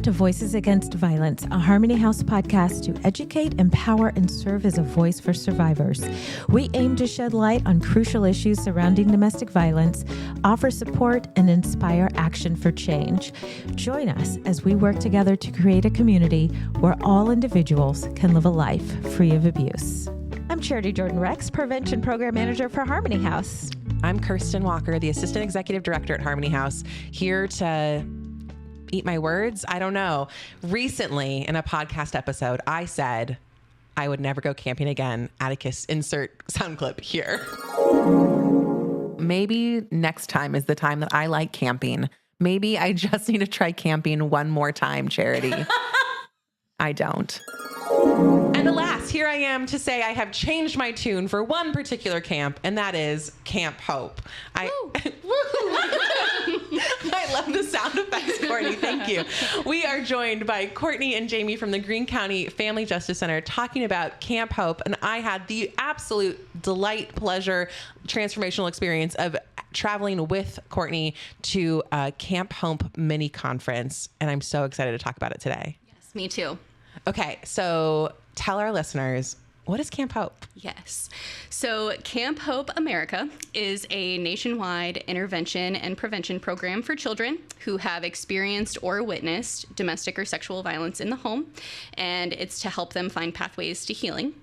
Welcome to Voices Against Violence, a Harmony House podcast to educate, empower, and serve as a voice for survivors. We aim to shed light on crucial issues surrounding domestic violence, offer support, and inspire action for change. Join us as we work together to create a community where all individuals can live a life free of abuse. I'm Charity Jordan-Rex, Prevention Program Manager for Harmony House. I'm Kirstyn Walker, the Assistant Executive Director at Harmony House, here to eat my words. I don't know. Recently, in a podcast episode, I said I would never go camping again. Atticus, insert sound clip here. Maybe next time is the time that I like camping. Maybe I just need to try camping one more time, Charity. I don't. And alas, here I am to say I have changed my tune for one particular camp, and that is Camp Hope. I love the sound effects, Courtney. Thank you. We are joined by Courtney and Jamie from the Greene County Family Justice Center talking about Camp Hope, and I had the absolute delight, pleasure, transformational experience of traveling with Courtney to Camp Hope mini conference, and I'm so excited to talk about it today. Yes, me too. Okay, so tell our listeners, what is Camp Hope? Yes. So Camp Hope America is a nationwide intervention and prevention program for children who have experienced or witnessed domestic or sexual violence in the home, and it's to help them find pathways to healing.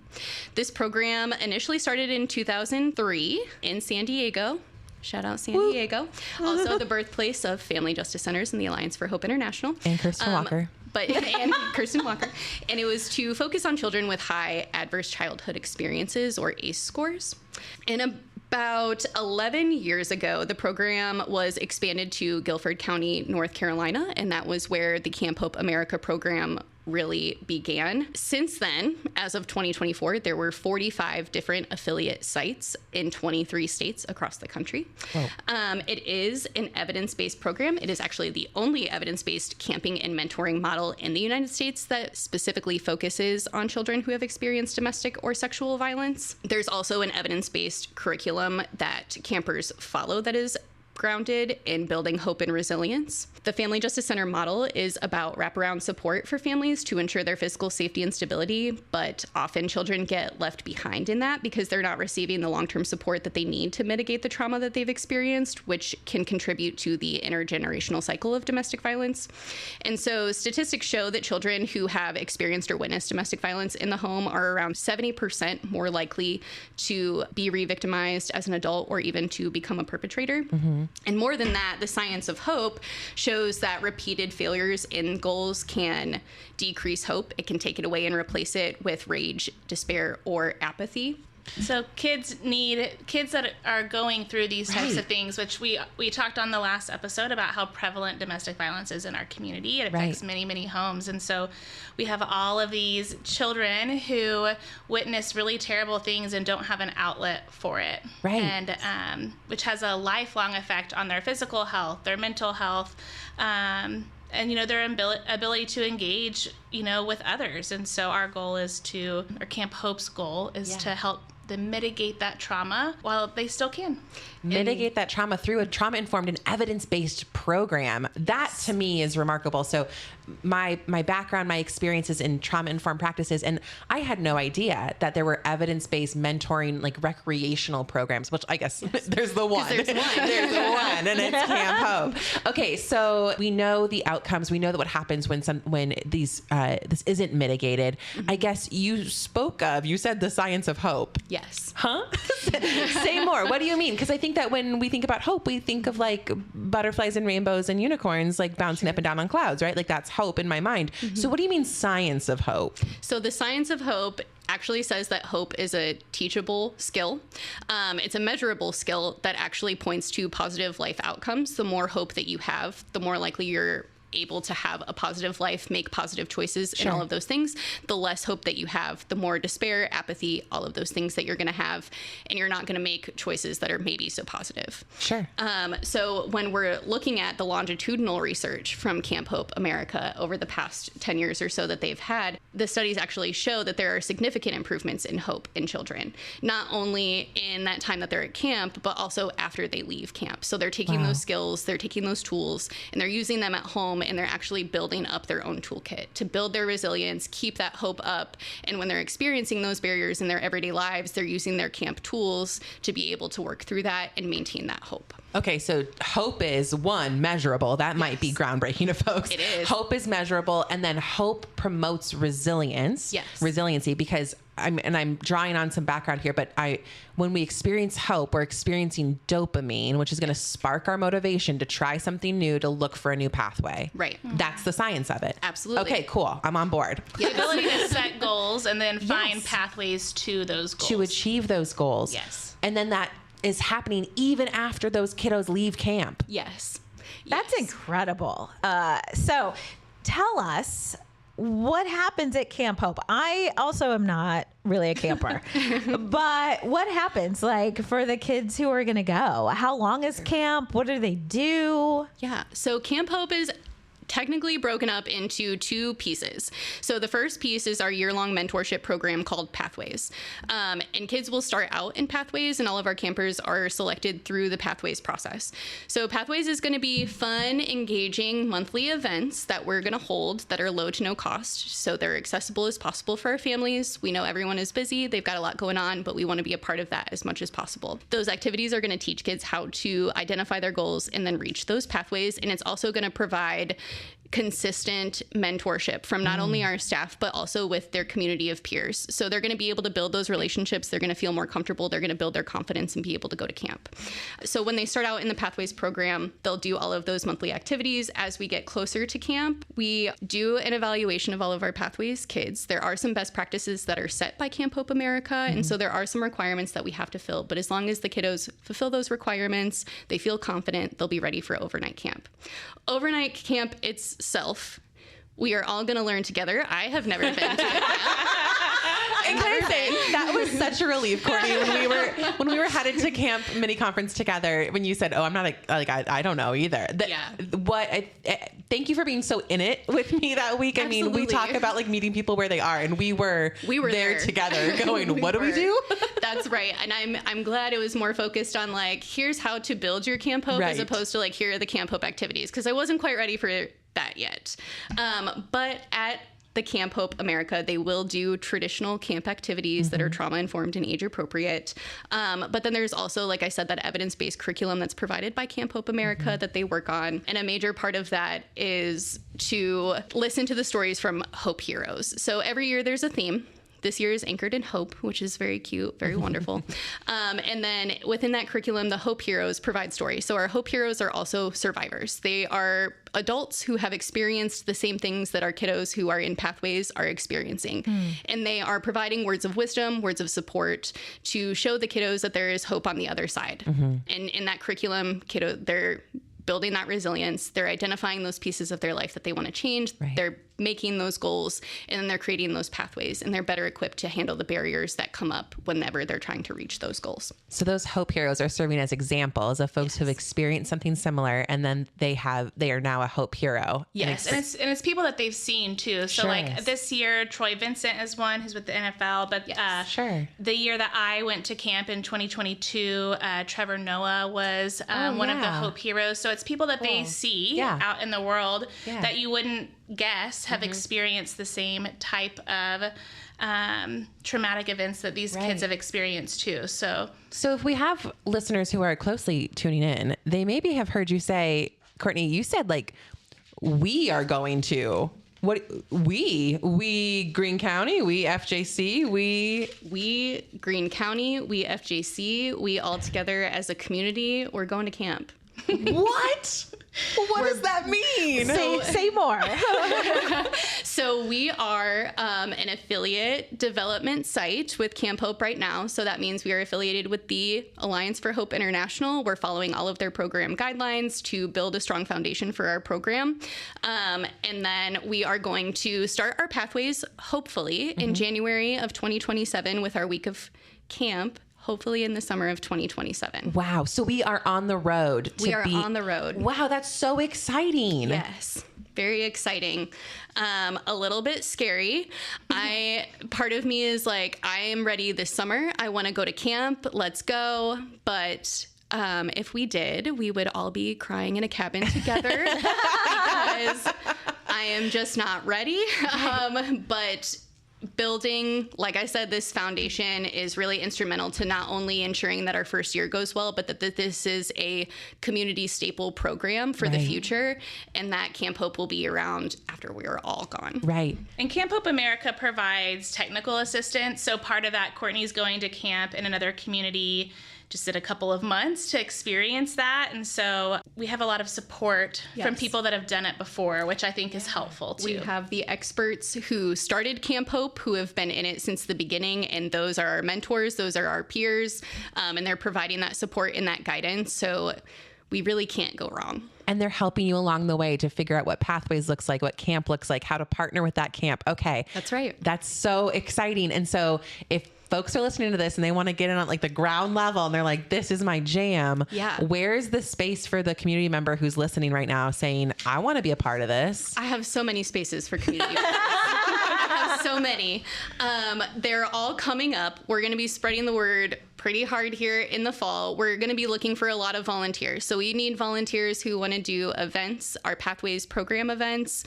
This program initially started in 2003 in San Diego. Shout out San Diego. Also the birthplace of Family Justice Centers and the Alliance for Hope International. And Kirstyn Walker. And Kirstyn Walker. And it was to focus on children with high adverse childhood experiences, or ACE scores. And about 11 years ago, the program was expanded to Guilford County, North Carolina, and that was where the Camp Hope America program really began. Since then, as of 2024, there were 45 different affiliate sites in 23 states across the country. It is an evidence-based program. It is actually the only evidence-based camping and mentoring model in the United States that specifically focuses on children who have experienced domestic or sexual violence. There's also an evidence-based curriculum that campers follow that is grounded in building hope and resilience. The Family Justice Center model is about wraparound support for families to ensure their physical safety and stability, but often children get left behind in that because they're not receiving the long-term support that they need to mitigate the trauma that they've experienced, which can contribute to the intergenerational cycle of domestic violence. And so statistics show that children who have experienced or witnessed domestic violence in the home are around 70% more likely to be re-victimized as an adult or even to become a perpetrator. Mm-hmm. And more than that, the science of hope shows that repeated failures in goals can decrease hope. It can take it away and replace it with rage, despair, or apathy. So kids that are going through these types of things, which we talked on the last episode about how prevalent domestic violence is in our community. It affects many, many homes. And so we have all of these children who witness really terrible things and don't have an outlet for it. Right. And which has a lifelong effect on their physical health, their mental health, and, their ability to engage, with others. And so our Camp Hope's goal is to help them mitigate that trauma while they still can. Mitigate that trauma through a trauma-informed and evidence-based program. That to me is remarkable. So my background, my experiences in trauma-informed practices, and I had no idea that there were evidence-based mentoring, like recreational programs, which I guess there's the one. There's the one, and it's Camp Hope. Okay, so we know the outcomes. We know that what happens when this isn't mitigated. Mm-hmm. I guess you said the science of hope. Yes. Huh? Say more. What do you mean? Because I think that when we think about hope, we think of like butterflies and rainbows and unicorns like bouncing up and down on clouds, right? Like that's hope in my mind. Mm-hmm. So what do you mean science of hope? So the science of hope actually says that hope is a teachable skill. It's a measurable skill that actually points to positive life outcomes. The more hope that you have, the more likely you're able to have a positive life, make positive choices, and all of those things. The less hope that you have, the more despair, apathy, all of those things that you're going to have, and you're not going to make choices that are maybe so positive. Sure. So when we're looking at the longitudinal research from Camp Hope America over the past 10 years or so that they've had, the studies actually show that there are significant improvements in hope in children, not only in that time that they're at camp, but also after they leave camp. So they're taking those skills, they're taking those tools, and they're using them at home home and they're actually building up their own toolkit to build their resilience, keep that hope up. And when they're experiencing those barriers in their everyday lives, they're using their camp tools to be able to work through that and maintain that hope. Okay, so hope is one, measurable. That might be groundbreaking to folks. It is. Hope is measurable, and then hope promotes resilience. Yes. Resiliency, because I'm drawing on some background here, but when we experience hope, we're experiencing dopamine, which is going to spark our motivation to try something new, to look for a new pathway. Right. That's the science of it. Absolutely. Okay, cool. I'm on board. The ability to set goals and then find pathways to those goals. To achieve those goals. Yes. And then that is happening even after those kiddos leave camp. Yes. That's incredible. So tell us, what happens at Camp Hope? I also am not really a camper, but what happens like for the kids who are going to go? How long is camp? What do they do? Yeah. So Camp Hope is technically broken up into two pieces. So the first piece is our year-long mentorship program called Pathways. And kids will start out in Pathways, and all of our campers are selected through the Pathways process. So Pathways is going to be fun, engaging monthly events that we're going to hold that are low to no cost. So they're accessible as possible for our families. We know everyone is busy. They've got a lot going on, but we want to be a part of that as much as possible. Those activities are going to teach kids how to identify their goals and then reach those pathways. And it's also going to provide consistent mentorship from not only our staff, but also with their community of peers. So they're going to be able to build those relationships. They're going to feel more comfortable. They're going to build their confidence and be able to go to camp. So when they start out in the Pathways program, they'll do all of those monthly activities. As we get closer to camp, we do an evaluation of all of our Pathways kids. There are some best practices that are set by Camp Hope America. And so there are some requirements that we have to fill. But as long as the kiddos fulfill those requirements, they feel confident, they'll be ready for overnight camp. Overnight camp itself, we are all going to learn together. I have never been to a camp. That was such a relief, Courtney, when we were headed to camp mini conference together. When you said, "Oh, I'm not I don't know either." Thank you for being so in it with me that week. Absolutely. I mean, we talk about like meeting people where they are, and we were there together, going, "What do we do?" That's right, and I'm glad it was more focused on like, here's how to build your Camp Hope as opposed to like, here are the Camp Hope activities, because I wasn't quite ready for that yet. But at the Camp Hope America, they will do traditional camp activities that are trauma-informed and age-appropriate. But then there's also, like I said, that evidence-based curriculum that's provided by Camp Hope America that they work on. And a major part of that is to listen to the stories from Hope Heroes. So every year there's a theme. This year is anchored in hope, which is very cute, very wonderful. And then within that curriculum, the Hope Heroes provide stories. So our Hope Heroes are also survivors. They are adults who have experienced the same things that our kiddos who are in Pathways are experiencing. And they are providing words of wisdom, words of support to show the kiddos that there is hope on the other side. And in that curriculum, they're building that resilience. They're identifying those pieces of their life that they want to change. They're making those goals, and then they're creating those pathways, and they're better equipped to handle the barriers that come up whenever they're trying to reach those goals. So those Hope Heroes are serving as examples of folks who've experienced something similar, and then they are now a Hope Hero. Yes, and it's people that they've seen too. So like this year, Troy Vincent is one who's with the NFL, but the year that I went to camp in 2022, Trevor Noah was one of the Hope Heroes. So it's people that they see out in the world that you wouldn't guess have experienced the same type of traumatic events that these kids have experienced too. So if we have listeners who are closely tuning in, they maybe have heard you say, Courtney, you said like, we are going to, we Greene County, we FJC, we Greene County, we FJC, we all together as a community, we're going to camp. What? What does that mean? Say more. So we are an affiliate development site with Camp Hope right now. So that means we are affiliated with the Alliance for Hope International. We're following all of their program guidelines to build a strong foundation for our program. And then we are going to start our pathways, hopefully, in January of 2027 with our week of camp. Hopefully in the summer of 2027. Wow. So we are on the road. On the road. Wow. That's so exciting. Yes. Very exciting. A little bit scary. Part of me is like, I am ready this summer. I want to go to camp. Let's go. But If we did, we would all be crying in a cabin together because I am just not ready. But building, like I said, this foundation is really instrumental to not only ensuring that our first year goes well, but that this is a community staple program for the future, and that Camp Hope will be around after we are all gone. Right. And Camp Hope America provides technical assistance. So part of that, Courtney's going to camp in another community just in a couple of months to experience that. And so we have a lot of support from people that have done it before, which I think is helpful too. We have the experts who started Camp Hope, who have been in it since the beginning, and those are our mentors, those are our peers, and they're providing that support and that guidance. So we really can't go wrong. And they're helping you along the way to figure out what pathways looks like, what camp looks like, how to partner with that camp. Okay. That's right. That's so exciting. And so if folks are listening to this and they want to get in on like the ground level and they're like, this is my jam. Yeah. Where's the space for the community member who's listening right now saying, I want to be a part of this? I have so many spaces for community members. I have so many. They're all coming up. We're going to be spreading the word pretty hard here in the fall. We're going to be looking for a lot of volunteers. So we need volunteers who want to do events, our Pathways program events,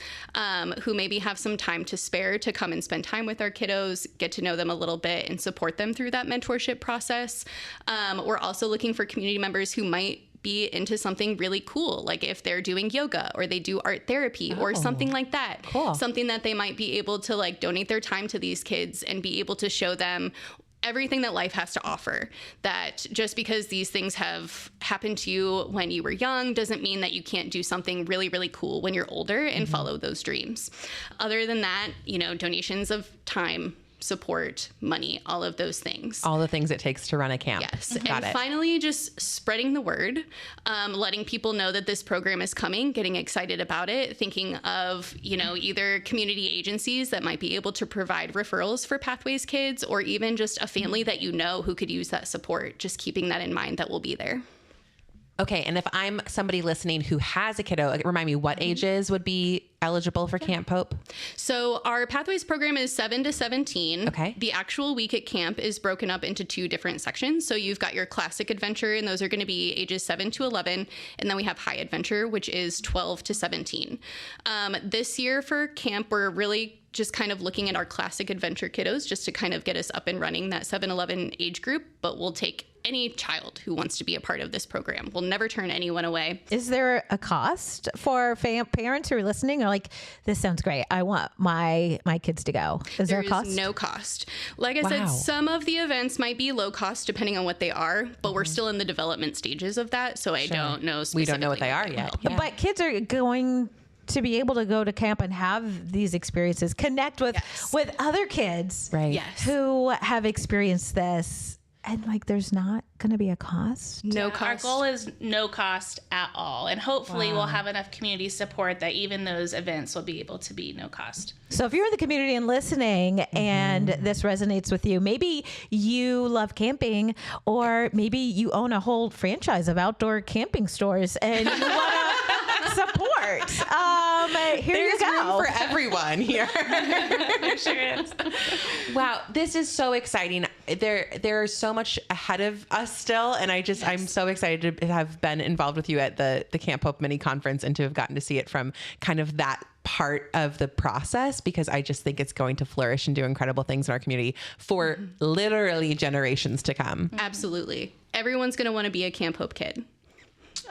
who maybe have some time to spare to come and spend time with our kiddos, get to know them a little bit, and support them through that mentorship process. We're also looking for community members who might be into something really cool, like if they're doing yoga or they do art therapy or something like that. Cool. Something that they might be able to like donate their time to these kids and be able to show them everything that life has to offer. That just because these things have happened to you when you were young doesn't mean that you can't do something really, really cool when you're older and follow those dreams. Other than that, you know, donations of time, support, money, all of those things. All the things it takes to run a camp. Yes. Got and it. finally, just spreading the word, letting people know that this program is coming, getting excited about it, thinking of, you know, either community agencies that might be able to provide referrals for Pathways kids, or even just a family that you know who could use that support, just keeping that in mind that we'll be there. Okay. And if I'm somebody listening who has a kiddo, remind me what ages would be eligible for Camp Hope? So our Pathways program is 7 to 17. Okay. The actual week at camp is broken up into 2 different sections. So you've got your classic adventure, and those are going to be ages 7 to 11. And then we have high adventure, which is 12 to 17. This year for camp, we're really just kind of looking at our classic adventure kiddos just to kind of get us up and running, that 7-11 age group, but we'll take any child who wants to be a part of this program. We'll never turn anyone away. Is there a cost for parents who are listening? Or like, this sounds great, I want my kids to go. Is there a cost? There is no cost. Like I said, some of the events might be low cost depending on what they are, but we're still in the development stages of that. So I don't know specifically. We don't know what they are yet. Yeah. But kids are going to be able to go to camp and have these experiences, connect with other kids who have experienced this. And like, there's not going to be a cost? No cost. Our goal is no cost at all. And hopefully we'll have enough community support that even those events will be able to be no cost. So if you're in the community and listening and this resonates with you, maybe you love camping, or maybe you own a whole franchise of outdoor camping stores and you want to support. Here There's you go. room for everyone here. There sure is. Wow, this is so exciting. There's so much ahead of us still, and I'm so excited to have been involved with you at the Camp Hope mini conference and to have gotten to see it from kind of that part of the process, because I just think it's going to flourish and do incredible things in our community for literally generations to come. Absolutely. Everyone's going to want to be a Camp Hope kid.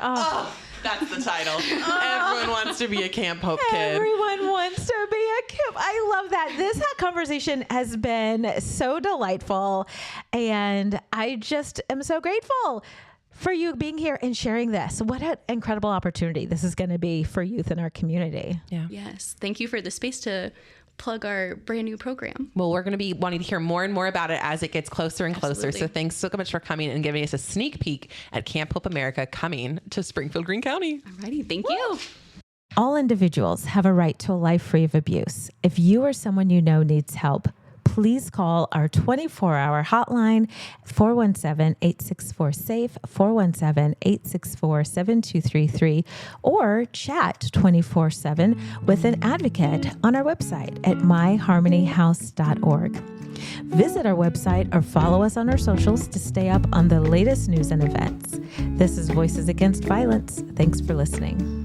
Oh, that's the title. Everyone wants to be a Camp Hope kid. Everyone wants to be a camp. I love that. This conversation has been so delightful, and I just am so grateful for you being here and sharing this. What an incredible opportunity this is going to be for youth in our community. Yeah. Yes. Thank you for the space to plug our brand new program. Well, we're going to be wanting to hear more and more about it as it gets closer and closer. Absolutely. So thanks so much for coming and giving us a sneak peek at Camp Hope America coming to Springfield, Greene County. Alrighty. Thank you. All individuals have a right to a life free of abuse. If you or someone you know needs help, please call our 24-hour hotline, 417-864-SAFE, 417-864-7233, or chat 24/7 with an advocate on our website at myharmonyhouse.org. Visit our website or follow us on our socials to stay up on the latest news and events. This is Voices Against Violence. Thanks for listening.